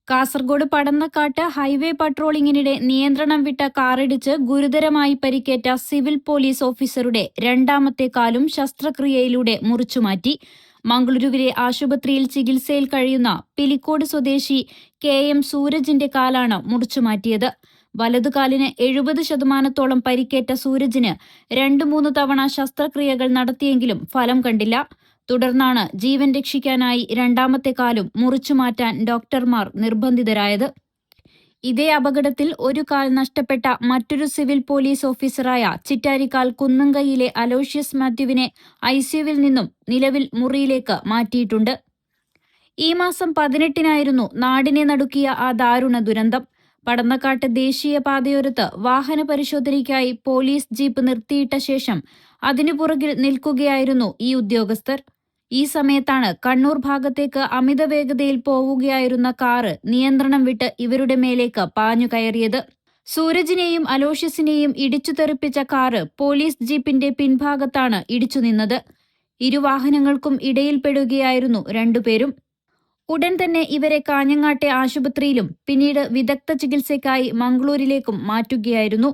Kasaragod പടന്നക്കാട്ട് highway പട്രോളിംഗിനിടെ നിയന്ത്രണം വിട്ട കാറിടിച്ച് ഗുരുതരമായി പരിക്കേറ്റ സിവിൽ പോലീസ് ഓഫീസറുടെ രണ്ടാമത്തെ കാലും ശസ്ത്രക്രിയയിലൂടെ മുറിച്ചുമാറ്റി. മംഗളൂരുവിലെ ആശുപത്രിയിൽ ചികിത്സയിൽ കഴിയുന്ന പിലിക്കോട് സ്വദേശി KM സൂരജിന്റെ കാലാണ് മുറിച്ചുമാറ്റിയത്. വലതുകാലിന് 70% പരിക്കേറ്റ സൂരജിന് 2-3 തവണ ശസ്ത്രക്രിയകൾ നടത്തിയെങ്കിലും ഫലം കണ്ടില്ല. തുടർന്നാണ് ജീവൻ രക്ഷിക്കാനായി രണ്ടാമത്തെ കാലും മുറിച്ചുമാറ്റാൻ ഡോക്ടർമാർ നിർബന്ധിതരായത്. ഇതേ അപകടത്തിൽ ഒരു കാൽ നഷ്ടപ്പെട്ട മറ്റൊരു സിവിൽ പോലീസ് ഓഫീസറായ ചിറ്റാരിക്കാൽ കുന്നംകൈയിലെ അലോഷ്യസ് മാത്യുവിനെ ICUവിൽ നിന്നും നിലവിൽ മുറിയിലേക്ക് മാറ്റിയിട്ടുണ്ട്. ഈ മാസം 18-നായിരുന്നു നാടിനെ നടുക്കിയ ആ ദാരുണ ദുരന്തം. പടന്നക്കാട്ട് ദേശീയ പാതയോരത്ത് വാഹന പരിശോധനയ്ക്കായി പോലീസ് ജീപ്പ് നിർത്തിയിട്ട ശേഷം അതിനു പുറകിൽ നിൽക്കുകയായിരുന്നു ഈ ഉദ്യോഗസ്ഥർ. ഈ സമയത്താണ് കണ്ണൂർ ഭാഗത്തേക്ക് അമിത വേഗതയിൽ പോവുകയായിരുന്ന കാറ് നിയന്ത്രണം വിട്ട് ഇവരുടെ മേലേക്ക് പാഞ്ഞു കയറിയത്. സൂരജിനെയും അലോഷ്യസിനെയും ഇടിച്ചു തെറിപ്പിച്ച കാറ് പോലീസ് ജീപ്പിന്റെ പിൻഭാഗത്താണ് ഇടിച്ചു നിന്നത്. ഇരുവാഹനങ്ങൾക്കും ഇടയിൽപ്പെടുകയായിരുന്നു രണ്ടുപേരും. ഉടൻ തന്നെ ഇവരെ കാഞ്ഞങ്ങാട്ടെ ആശുപത്രിയിലും പിന്നീട് വിദഗ്ധ ചികിത്സയ്ക്കായി മംഗളൂരിലേക്കും മാറ്റുകയായിരുന്നു.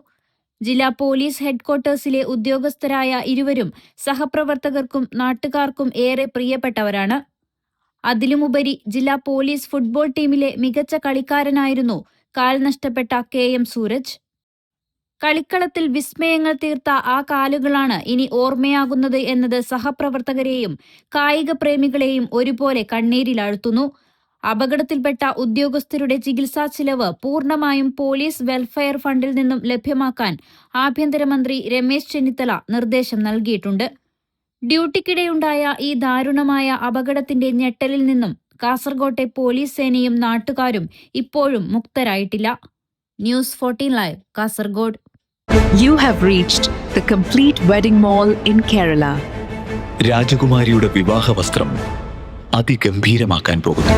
ജില്ലാ പോലീസ് ഹെഡ്ക്വാർട്ടേഴ്സിലെ ഉദ്യോഗസ്ഥരായ ഇരുവരും സഹപ്രവർത്തകർക്കും നാട്ടുകാർക്കും ഏറെ പ്രിയപ്പെട്ടവരാണ്. അതിലുമുപരി ജില്ലാ പോലീസ് ഫുട്ബോൾ ടീമിലെ മികച്ച കളിക്കാരനായിരുന്നു കാൽ നഷ്ടപ്പെട്ട KM സൂരജ്. കളിക്കളത്തിൽ വിസ്മയങ്ങൾ തീർത്ത ആ കാലുകളാണ് ഇനി ഓർമ്മയാകുന്നത് എന്നത് സഹപ്രവർത്തകരെയും കായിക പ്രേമികളെയും ഒരുപോലെ കണ്ണീരിലാഴ്ത്തുന്നു. അപകടത്തിൽപ്പെട്ട ഉദ്യോഗസ്ഥരുടെ ചികിത്സാ ചിലവ് പൂർണ്ണമായും പോലീസ് വെൽഫെയർ ഫണ്ടിൽ നിന്നും ലഭ്യമാക്കാൻ ആഭ്യന്തരമന്ത്രി രമേശ് ചെന്നിത്തല നിർദ്ദേശം നൽകിയിട്ടുണ്ട്. ഡ്യൂട്ടിക്കിടെയുണ്ടായ ഈ ദാരുണമായ അപകടത്തിന്റെ ഞെട്ടലിൽ നിന്നും കാസർകോട്ടെ പോലീസ് സേനയും നാട്ടുകാരും ഇപ്പോഴും മുക്തരായിട്ടില്ല. News 14 live, Kasaragod. You have reached the complete wedding mall in Kerala. രാജകുമാരിയുടെ വിവാഹ വസ്ത്രം അതിഗംഭീരമാക്കാൻ പോകുന്നു.